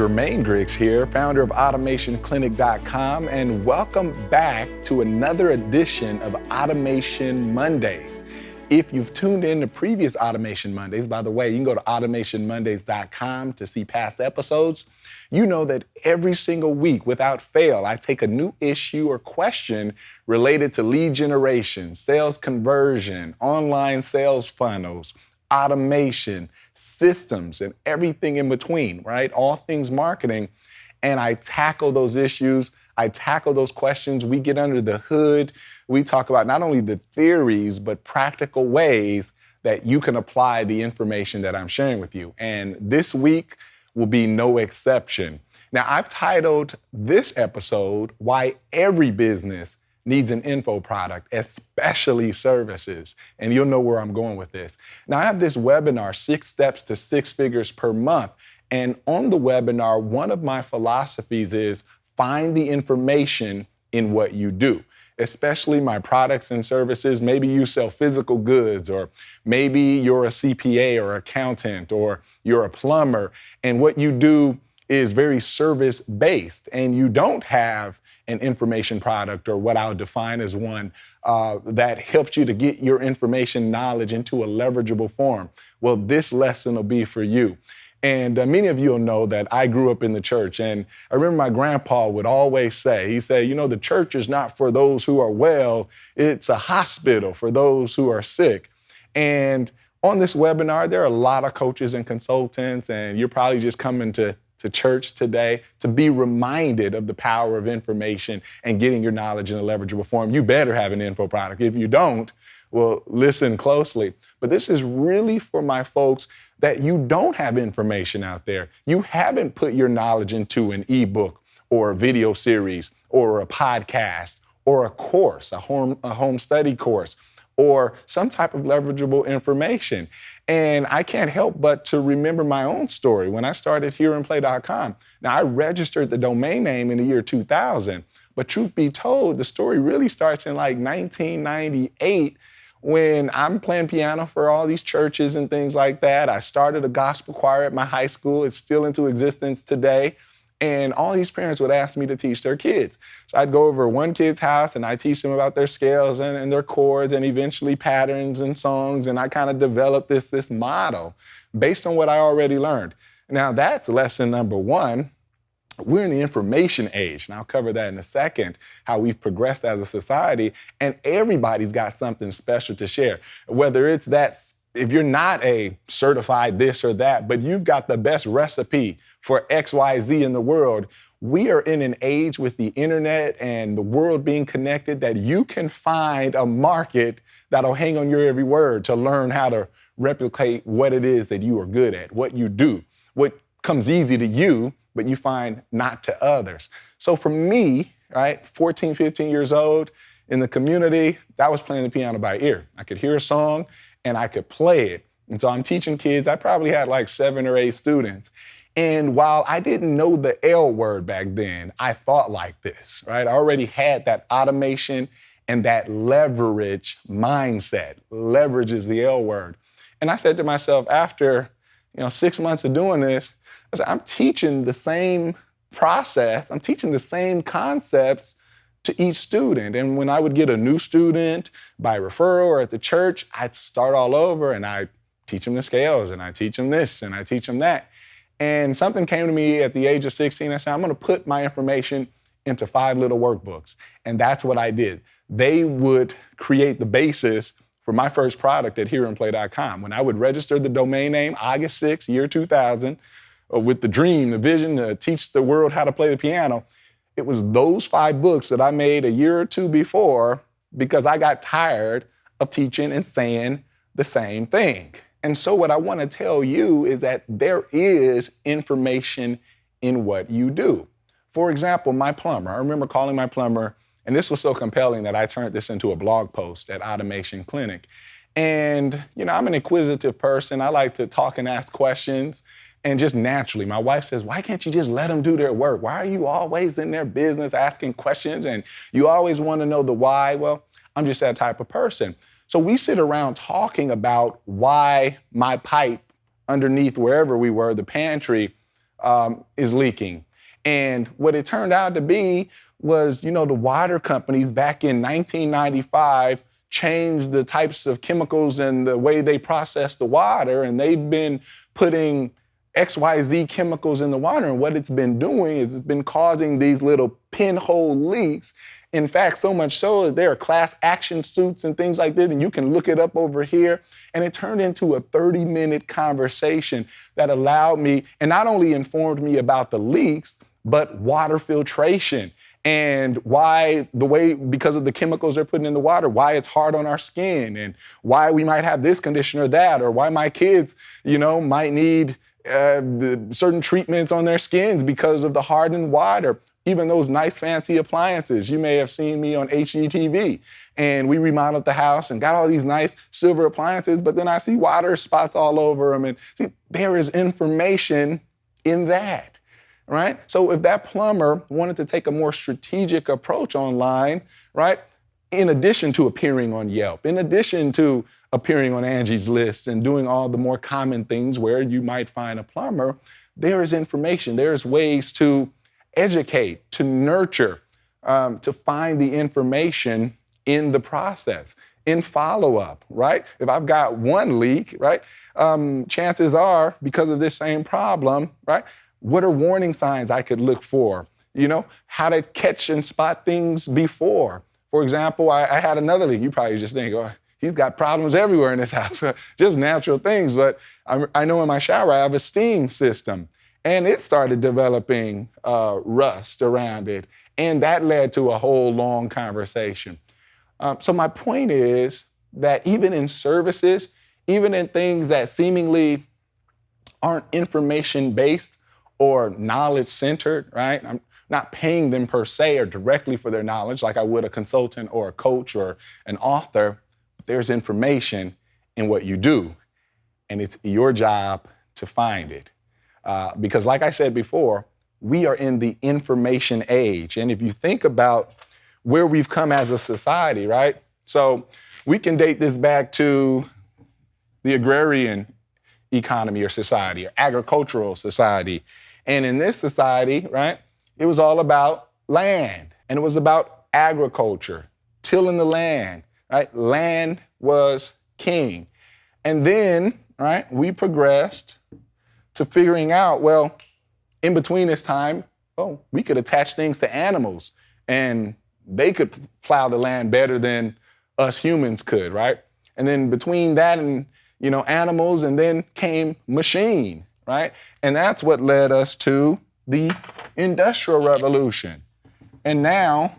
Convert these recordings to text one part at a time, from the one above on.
Jermaine Griggs here, founder of AutomationClinic.com, and welcome back to another edition of Automation Mondays. If you've tuned in to previous Automation Mondays, by the way, you can go to AutomationMondays.com to see past episodes. You know that every single week, without fail, I take a new issue or question related to lead generation, sales conversion, online sales funnels, automation, systems, and everything in between, right? All things marketing. And I tackle those issues. I tackle those questions. We get under the hood. We talk about not only the theories, but practical ways that you can apply the information that I'm sharing with you. And this week will be no exception. Now, I've titled this episode, Why Every Business Needs an Info Product, especially services. And you'll know where I'm going with this. Now, I have this webinar, 6 Steps to 6 Figures per Month. And on the webinar, one of my philosophies is find the information in what you do, especially my products and services. Maybe you sell physical goods, or maybe you're a CPA or accountant, or you're a plumber, and what you do is very service-based, and you don't have an information product, or what I would define as one that helps you to get your information knowledge into a leverageable form. Well, this lesson will be for you. And many of you will know that I grew up in the church, and I remember my grandpa would always say, he said, you know, the church is not for those who are well, it's a hospital for those who are sick. And on this webinar, there are a lot of coaches and consultants, and you're probably just coming to church today to be reminded of the power of information and getting your knowledge in a leverageable form. You better have an info product. If you don't, well, listen closely. But this is really for my folks that you don't have information out there. You haven't put your knowledge into an ebook or a video series or a podcast or a course, a home study course, or some type of leverageable information. And I can't help but to remember my own story when I started hearandplay.com. Now, I registered the domain name in the year 2000, but truth be told, the story really starts in like 1998 when I'm playing piano for all these churches and things like that. I started a gospel choir at my high school. It's still into existence today. And all these parents would ask me to teach their kids. So I'd go over one kid's house and I teach them about their scales and their chords and eventually patterns and songs. And I kind of developed this model based on what I already learned. Now that's lesson number 1. We're in the information age, and I'll cover that in a second, how we've progressed as a society, and everybody's got something special to share. Whether it's that, if you're not a certified this or that, but you've got the best recipe for XYZ in the world, we are in an age with the internet and the world being connected that you can find a market that'll hang on your every word to learn how to replicate what it is that you are good at, what you do, what comes easy to you, but you find not to others. So for me, right, 14, 15 years old in the community, that was playing the piano by ear. I could hear a song and I could play it. And so I'm teaching kids. I probably had like 7 or 8 students. And while I didn't know the L word back then, I thought like this, right? I already had that automation and that leverage mindset. Leverage is the L word. And I said to myself, after 6 months of doing this, I said, I'm teaching the same process. I'm teaching the same concepts to each student. And when I would get a new student by referral or at the church, I'd start all over and I teach them the scales and I teach them this and I teach them that. And something came to me at the age of 16. I said, I'm going to put my information into 5 little workbooks. And that's what I did. They would create the basis for my first product at hearandplay.com. When I would register the domain name, August 6, year 2000, with the dream, the vision to teach the world how to play the piano, it was those 5 books that I made a year or 2 before because I got tired of teaching and saying the same thing. And so what I want to tell you is that there is information in what you do. For example, my plumber. I remember calling my plumber, and this was so compelling that I turned this into a blog post at Automation Clinic. And, I'm an inquisitive person. I like to talk and ask questions. And just naturally, my wife says, why can't you just let them do their work? Why are you always in their business asking questions and you always want to know the why? Well, I'm just that type of person. So we sit around talking about why my pipe underneath wherever we were, the pantry, is leaking. And what it turned out to be was, the water companies back in 1995 changed the types of chemicals and the way they process the water, and they've been putting XYZ chemicals in the water. And what it's been doing is it's been causing these little pinhole leaks. In fact, so much so that there are class action suits and things like that, and you can look it up over here. And it turned into a 30-minute conversation that allowed me, and not only informed me about the leaks, but water filtration and because of the chemicals they're putting in the water, why it's hard on our skin and why we might have this condition or that, or why my kids, might need certain treatments on their skins because of the hardened water. Even those nice fancy appliances. You may have seen me on HGTV, and we remodeled the house and got all these nice silver appliances, but then I see water spots all over them. And see, there is information in that, right? So if that plumber wanted to take a more strategic approach online, right, in addition to appearing on Yelp, in addition to appearing on Angie's List and doing all the more common things where you might find a plumber, there is information, there's ways to educate, to nurture, to find the information in the process, in follow-up, right? If I've got one leak, right, chances are, because of this same problem, right, what are warning signs I could look for? How to catch and spot things before. For example, I had another leak. You probably just think, oh, he's got problems everywhere in this house, just natural things. But I know in my shower, I have a steam system. And it started developing rust around it. And that led to a whole long conversation. So my point is that even in services, even in things that seemingly aren't information-based or knowledge-centered, right? I'm not paying them per se or directly for their knowledge like I would a consultant or a coach or an author. There's information in what you do, and it's your job to find it. Because like I said before, we are in the information age. And if you think about where we've come as a society, right? So we can date this back to the agrarian economy or society or agricultural society. And in this society, right, it was all about land and it was about agriculture, tilling the land, right? Land was king. And then, right, we progressed to figuring out, well, in between this time, we could attach things to animals and they could plow the land better than us humans could, right? And then between that and, animals, and then came machine, right? And that's what led us to the Industrial Revolution. And now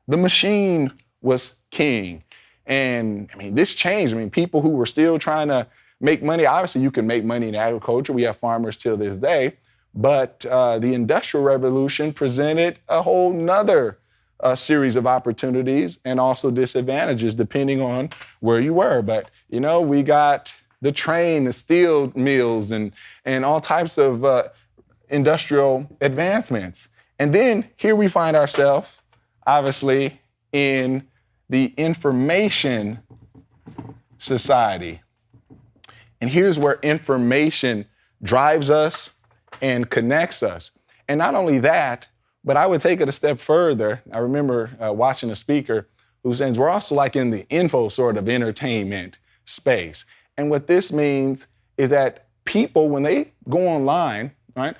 the machine was king. And this changed. People who were still trying to make money. Obviously, you can make money in agriculture. We have farmers till this day. But the Industrial Revolution presented a whole nother series of opportunities and also disadvantages depending on where you were. But, we got the train, the steel mills, and all types of industrial advancements. And then here we find ourselves, obviously, in the information society. And here's where information drives us and connects us. And not only that, but I would take it a step further. I remember watching a speaker who says we're also like in the info sort of entertainment space. And what this means is that people, when they go online, right,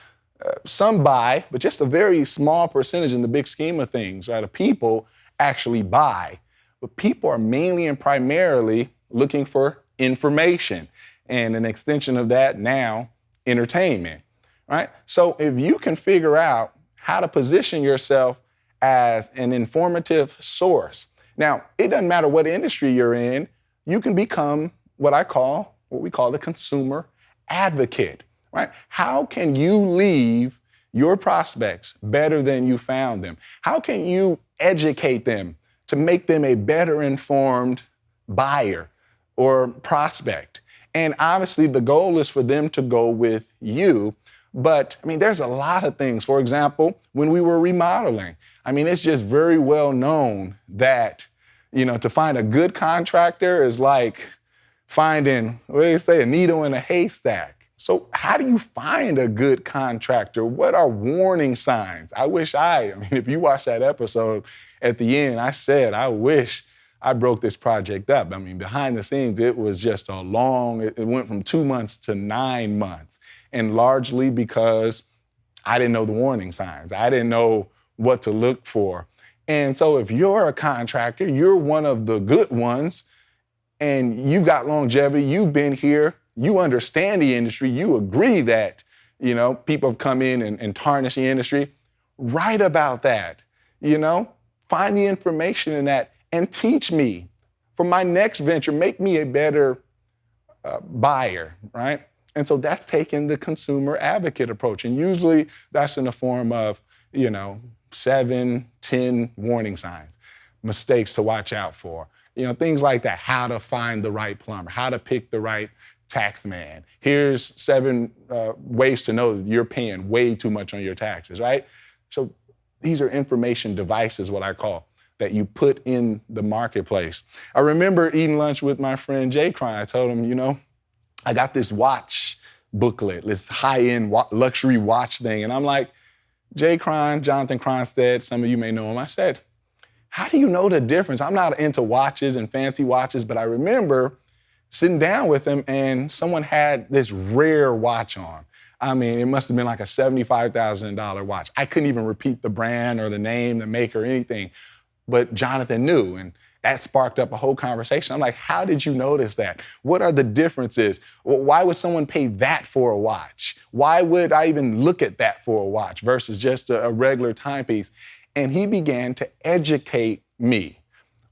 some buy, but just a very small percentage in the big scheme of things, right, of people actually buy. But people are mainly and primarily looking for information. And an extension of that now, entertainment, right? So if you can figure out how to position yourself as an informative source. Now, it doesn't matter what industry you're in, you can become what we call the consumer advocate, right? How can you leave your prospects better than you found them? How can you educate them to make them a better informed buyer or prospect? And obviously the goal is for them to go with you. But there's a lot of things. For example, when we were remodeling, it's just very well known that, to find a good contractor is like finding, a needle in a haystack. So how do you find a good contractor? What are warning signs? I mean, if you watch that episode at the end, I said, I wish I broke this project up. I mean, behind the scenes, it was just it went from 2 months to 9 months. And largely because I didn't know the warning signs. I didn't know what to look for. And so if you're a contractor, you're one of the good ones, and you've got longevity, you've been here, you understand the industry, you agree that, people have come in and tarnished the industry, write about that, find the information in that and teach me for my next venture, make me a better buyer, right? And so that's taking the consumer advocate approach. And usually that's in the form of, 7, 10 warning signs, mistakes to watch out for, things like that, how to find the right plumber, how to pick the right tax man. Here's 7 ways to know that you're paying way too much on your taxes, right? So these are information devices, what I call, that you put in the marketplace. I remember eating lunch with my friend Jay Cron. I told him, I got this watch booklet, this high-end luxury watch thing. And I'm like, Jay Cron, Jonathan Cronstead, some of you may know him. I said, how do you know the difference? I'm not into watches and fancy watches, but I remember sitting down with him and someone had this rare watch on. I mean, it must have been like a $75,000 watch. I couldn't even repeat the brand or the name, the maker, or anything, but Jonathan knew, and that sparked up a whole conversation. I'm like, how did you notice that? What are the differences? Why would someone pay that for a watch? Why would I even look at that for a watch versus just a regular timepiece? And he began to educate me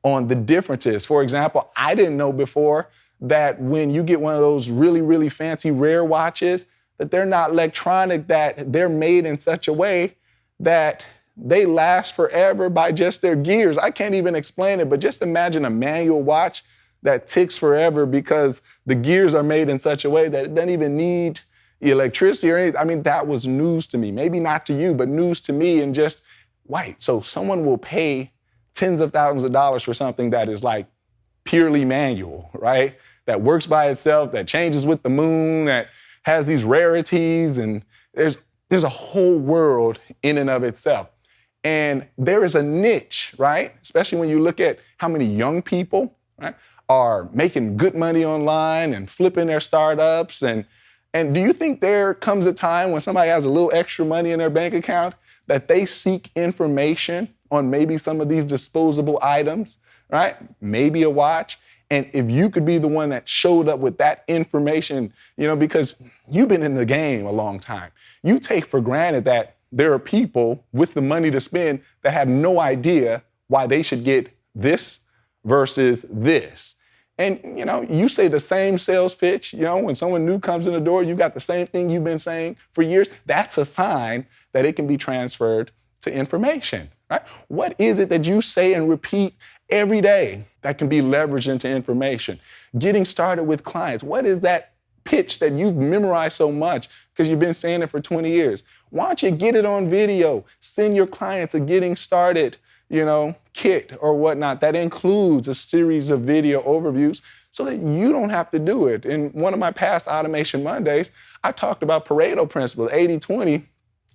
on the differences. For example, I didn't know before that when you get one of those really, really fancy rare watches, that they're not electronic, that they're made in such a way that they last forever by just their gears. I can't even explain it, but just imagine a manual watch that ticks forever because the gears are made in such a way that it doesn't even need electricity or anything. I mean, that was news to me. Maybe not to you, but news to me. And just, wait, so someone will pay tens of thousands of dollars for something that is like purely manual, right? That works by itself, that changes with the moon, that has these rarities, and there's a whole world in and of itself. And there is a niche, right? Especially when you look at how many young people, right, are making good money online and flipping their startups. And do you think there comes a time when somebody has a little extra money in their bank account that they seek information on maybe some of these disposable items, right? Maybe a watch. And if you could be the one that showed up with that information, because you've been in the game a long time, you take for granted that there are people with the money to spend that have no idea why they should get this versus this. And, you say the same sales pitch, when someone new comes in the door, you got the same thing you've been saying for years. That's a sign that it can be transferred to information, right? What is it that you say and repeat every day that can be leveraged into information? Getting started with clients. What is that pitch that you've memorized so much because you've been saying it for 20 years? Why don't you get it on video? Send your clients a getting started, kit or whatnot that includes a series of video overviews so that you don't have to do it. In one of my past Automation Mondays, I talked about Pareto principle, 80-20,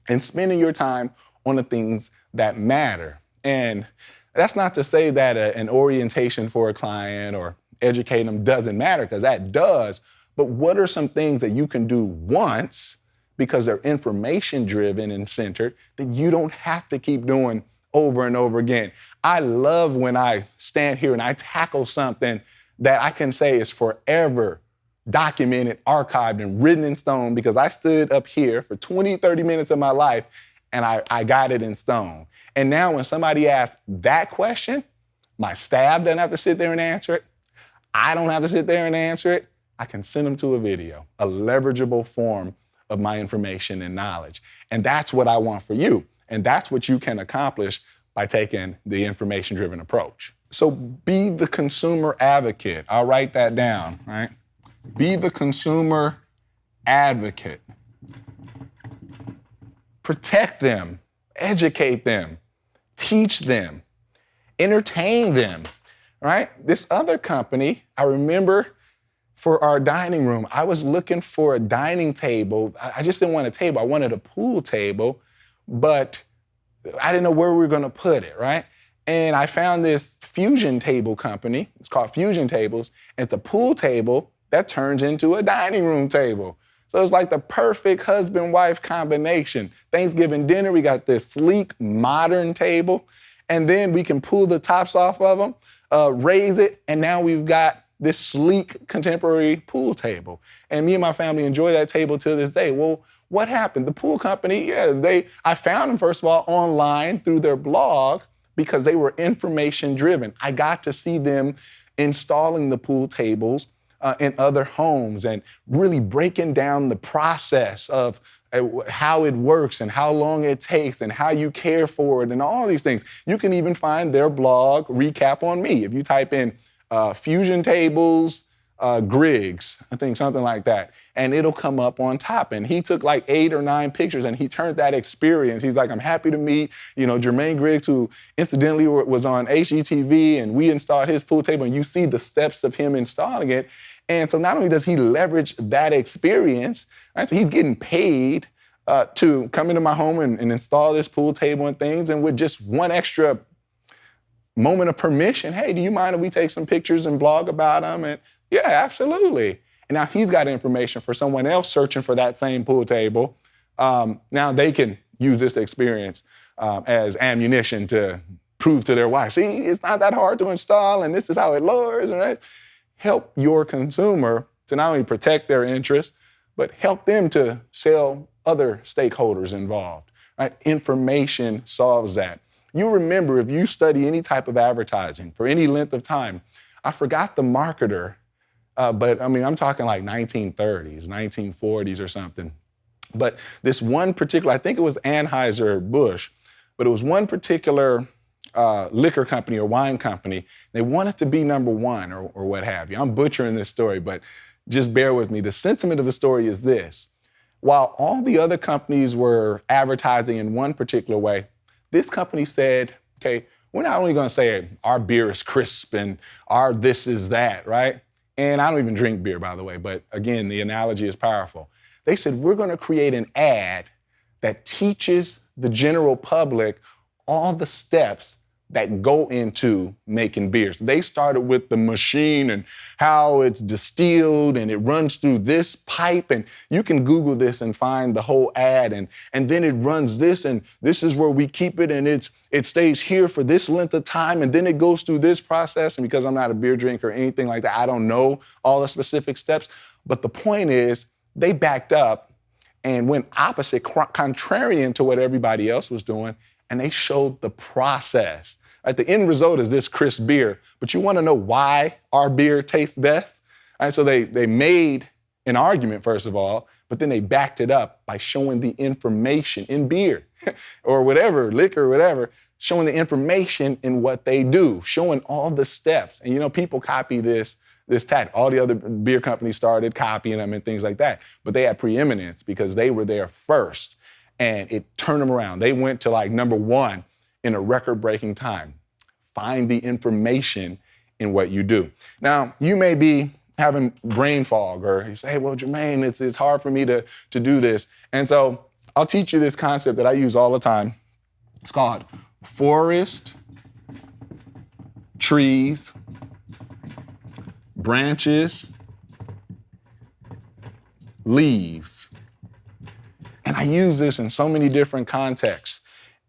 and spending your time on the things that matter. And that's not to say that an orientation for a client or educating them doesn't matter, because that does. But what are some things that you can do once because they're information driven and centered that you don't have to keep doing over and over again? I love when I stand here and I tackle something that I can say is forever documented, archived, and written in stone because I stood up here for 20, 30 minutes of my life and I got it in stone. And now when somebody asks that question, my staff doesn't have to sit there and answer it. I don't have to sit there and answer it. I can send them to a video, a leverageable form of my information and knowledge. And that's what I want for you. And that's what you can accomplish by taking the information-driven approach. So be the consumer advocate. I'll write that down, right? Be the consumer advocate. Protect them, educate them, teach them, entertain them, right? This other company, I remember for our dining room. I was looking for a dining table. I just didn't want a table. I wanted a pool table, but I didn't know where we were going to put it, right? And I found this fusion table company. It's called Fusion Tables. And it's a pool table that turns into a dining room table. So it's like the perfect husband-wife combination. Thanksgiving dinner, we got this sleek, modern table. And then we can pull the tops off of them, raise it, and now we've got this sleek, contemporary pool table. And me and my family enjoy that table to this day. Well, what happened? The pool company, I found them, first of all, online through their blog because they were information driven. I got to see them installing the pool tables in other homes and really breaking down the process of how it works and how long it takes and how you care for it and all these things. You can even find their blog recap on me. If you type in Fusion Tables, Griggs, I think something like that, and it'll come up on top. And he took like 8 or 9 pictures and he turned that experience. He's like, I'm happy to meet, Jermaine Griggs, who incidentally was on HGTV, and we installed his pool table, and you see the steps of him installing it. And so not only does he leverage that experience, right, so he's getting paid to come into my home and install this pool table and things, and with just one extra moment of permission, hey, do you mind if we take some pictures and blog about them? And yeah, absolutely. And now he's got information for someone else searching for that same pool table. Now they can use this experience as ammunition to prove to their wife, see, it's not that hard to install, and this is how it lowers, right? Help your consumer to not only protect their interests, but help them to sell other stakeholders involved, right? Information solves that. You remember, if you study any type of advertising for any length of time, I forgot the marketer, but I mean, I'm talking like 1930s, 1940s or something. But this one particular, I think it was Anheuser-Busch, but it was one particular liquor company or wine company. They wanted to be number one or what have you. I'm butchering this story, but just bear with me. The sentiment of the story is this. While all the other companies were advertising in one particular way, this company said, okay, we're not only going to say our beer is crisp and our this is that, right? And I don't even drink beer, by the way, but again, the analogy is powerful. They said, we're going to create an ad that teaches the general public all the steps that go into making beers. They started with the machine and how it's distilled and it runs through this pipe, and you can Google this and find the whole ad, and then it runs this, and this is where we keep it, and it stays here for this length of time, and then it goes through this process. And because I'm not a beer drinker or anything like that, I don't know all the specific steps, but the point is they backed up and went opposite, contrarian to what everybody else was doing, and they showed the process. Right, the end result is this crisp beer, but you want to know why our beer tastes best? Right, so they made an argument, first of all, but then they backed it up by showing the information in beer or whatever, liquor, whatever, showing the information in what they do, showing all the steps. And people copy this tactic. All the other beer companies started copying them and things like that, but they had preeminence because they were there first, and it turned them around. They went to like number one in a record-breaking time. Find the information in what you do. Now, you may be having brain fog, or you say, well, Jermaine, it's hard for me to do this. And so I'll teach you this concept that I use all the time. It's called forest, trees, branches, leaves. And I use this in so many different contexts.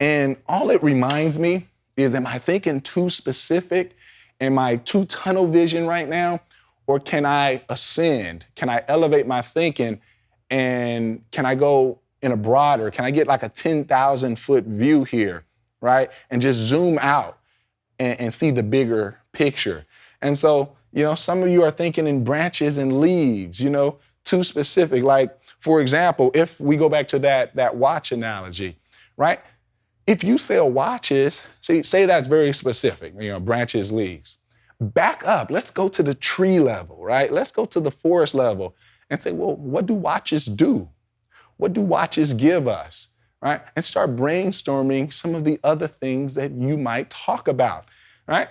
And all it reminds me is, am I thinking too specific? Am I too tunnel vision right now? Or can I ascend? Can I elevate my thinking? And can I go in a broader, can I get like a 10,000 foot view here, right? And just zoom out and see the bigger picture. And so, some of you are thinking in branches and leaves, too specific. Like, for example, if we go back to that watch analogy, right? If you sell watches, say that's very specific, branches, leaves. Back up, let's go to the tree level, right? Let's go to the forest level and say, well, what do watches do? What do watches give us, right? And start brainstorming some of the other things that you might talk about, right?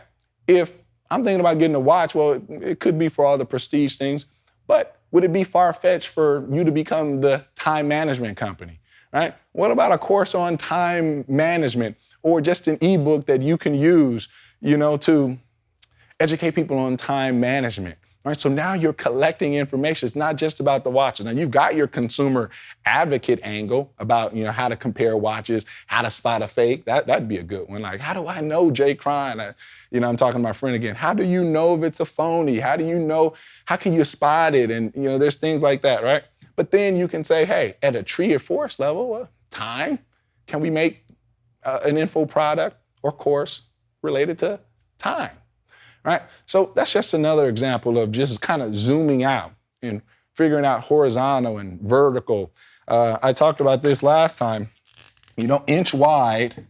If I'm thinking about getting a watch, well, it could be for all the prestige things, But would it be far-fetched for you to become the time management company, right? What about a course on time management or just an ebook that you can use, to educate people on time management? All right, so now you're collecting information. It's not just about the watches. Now you've got your consumer advocate angle about, how to compare watches, how to spot a fake. That'd be a good one. Like, how do I know Jay Crine? I'm talking to my friend again. How do you know if it's a phony? How can you spot it? And, there's things like that, right? But then you can say, hey, at a tree or forest level, time, can we make an info product or course related to time? Right? So that's just another example of just kind of zooming out and figuring out horizontal and vertical. I talked about this last time, inch wide,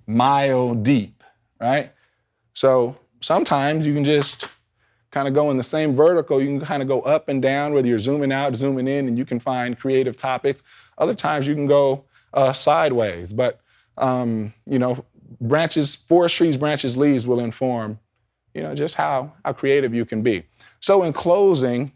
mile deep, right? So sometimes you can just kind of go in the same vertical. You can kind of go up and down, whether you're zooming out, zooming in, and you can find creative topics. Other times you can go sideways, but, forest trees, branches, leaves will inform just how creative you can be. So in closing,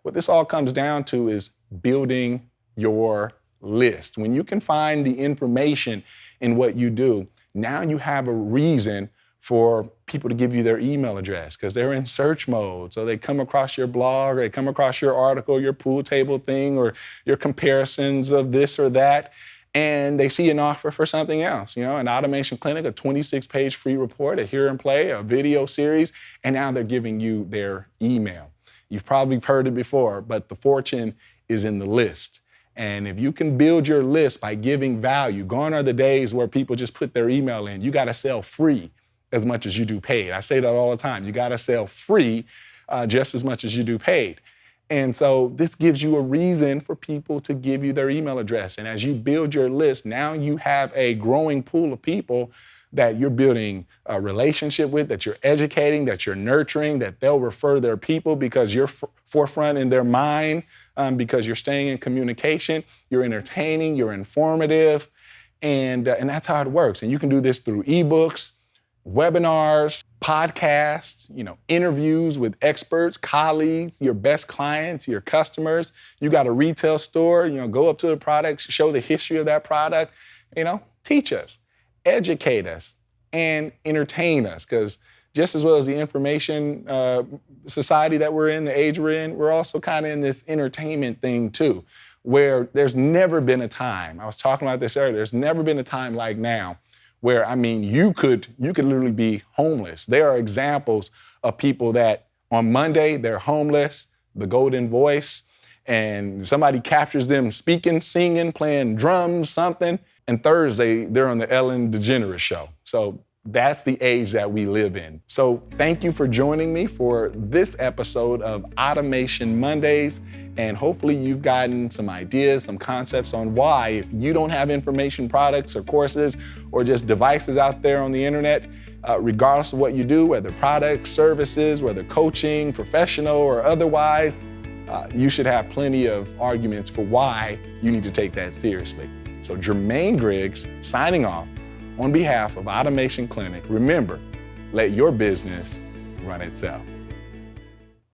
what this all comes down to is building your list. When you can find the information in what you do, now you have a reason for people to give you their email address because they're in search mode. So they come across your blog, or they come across your article, your pool table thing, or your comparisons of this or that. And they see an offer for something else, an automation clinic, a 26-page free report, a hear and play, a video series, and now they're giving you their email. You've probably heard it before, but the fortune is in the list. And if you can build your list by giving value, gone are the days where people just put their email in. You got to sell free as much as you do paid. I say that all the time. You got to sell free just as much as you do paid. And so this gives you a reason for people to give you their email address. And as you build your list, now you have a growing pool of people that you're building a relationship with, that you're educating, that you're nurturing, that they'll refer their people because you're forefront in their mind, because you're staying in communication, you're entertaining, you're informative, and that's how it works. And you can do this through ebooks, webinars, podcasts, interviews with experts, colleagues, your best clients, your customers. You got a retail store, go up to the product, show the history of that product, teach us, educate us, and entertain us. Because just as well as the information society that we're in, the age we're in, we're also kind of in this entertainment thing too, where there's never been a time, I was talking about this earlier, there's never been a time like now where, you could literally be homeless. There are examples of people that on Monday, they're homeless, the golden voice, and somebody captures them speaking, singing, playing drums, something, and Thursday, they're on the Ellen DeGeneres show. So that's the age that we live in. So thank you for joining me for this episode of Automation Mondays. And hopefully you've gotten some ideas, some concepts on why, if you don't have information products or courses or just devices out there on the internet, regardless of what you do, whether products, services, whether coaching, professional or otherwise, you should have plenty of arguments for why you need to take that seriously. So Jermaine Griggs signing off on behalf of Automation Clinic. Remember, let your business run itself.